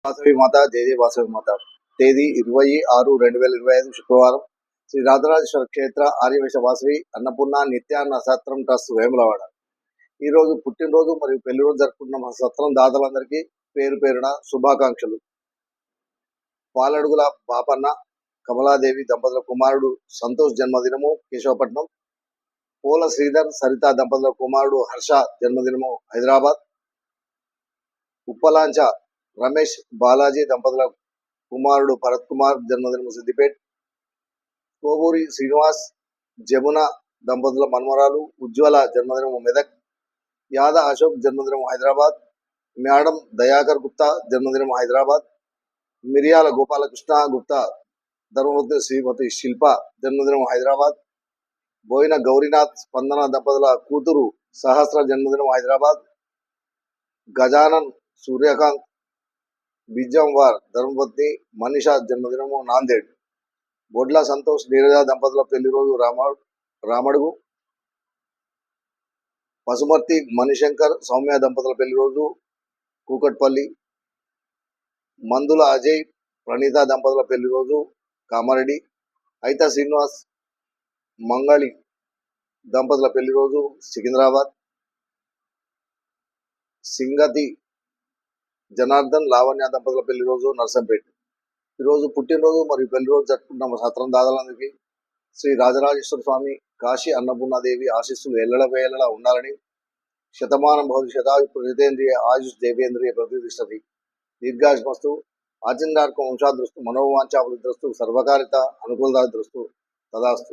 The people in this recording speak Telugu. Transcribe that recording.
వాసవి మాత జయ జయ వాసవి మాత. తేదీ 26/6/2025 శుక్రవారం. శ్రీ రాజరాజేశ్వర క్షేత్ర ఆర్యవేశ వాసవి అన్నపూర్ణ నిత్యాన్న సత్రం ట్రస్ట్ వేములవాడ. ఈ రోజు పుట్టినరోజు మరియు పెళ్లి రోజు జరుపుకుంటున్న మా సత్రం దాతలందరికీ పేరు పేరున శుభాకాంక్షలు. పాలడుగుల బాపన్న కమలాదేవి దంపతుల కుమారుడు సంతోష్ జన్మదినము కేశవపట్నం. పోల శ్రీధర్ సరిత దంపతుల కుమారుడు హర్ష జన్మదినము హైదరాబాద్. ఉప్పలాంచ రమేష్ బాలాజీ దంపతుల కుమారుడు భరత్ కుమార్ జన్మదినము సిద్దిపేట్. కోవూరి శ్రీనివాస్ జమున దంపతుల మన్మరాలు ఉజ్వల జన్మదినము మెదక్. యాద అశోక్ జన్మదినము హైదరాబాద్. మేడం దయాకర్ గుప్తా జన్మదినము హైదరాబాద్. మిరియాల గోపాలకృష్ణ గుప్తా ధర్మవతి శ్రీమతి శిల్ప జన్మదినము హైదరాబాద్. బోయిన గౌరీనాథ్ స్పందన దంపతుల కూతురు సహస్ర జన్మదినం హైదరాబాద్. గజానన్ సూర్యకాంత్ బిజంవార్ ధర్మపత్ని మనీషా జన్మదినము నాందేడ్. బొడ్ల సంతోష్ నీరజ దంపతుల పెళ్లి రోజు రామడుగు. పసుమర్తి మణిశంకర్ సౌమ్య దంపతుల పెళ్లి రోజు కూకట్పల్లి. మందుల అజయ్ ప్రణీత దంపతుల పెళ్లి రోజు కామారెడ్డి. అయిత శ్రీనివాస్ మంగళి దంపతుల పెళ్లి రోజు సికింద్రాబాద్. సింగతి జనార్దన్ లావణ్య దంపతుల పెళ్లి రోజు నర్సంపేట. ఈరోజు పుట్టినరోజు మరియు పెళ్లి రోజు జరుపుకుంటున్న సత్రం దాదాలందరికీ శ్రీ రాజరాజేశ్వర స్వామి కాశీ అన్నపూర్ణాదేవి ఆశీస్సులు ఎల్లవేళలా ఉండాలని, శతమానం భవతి శతాయు జితేంద్రియ ఆయుష్ దేవేంద్రియ ప్రతిష్టతి దీర్ఘాయుష్మస్తు ఆచందార్కం వంశాదృస్తు మనోవాంఛాఫలద్రస్తు సర్వకారిత అనుకూలదాదృస్తు తదాస్తు.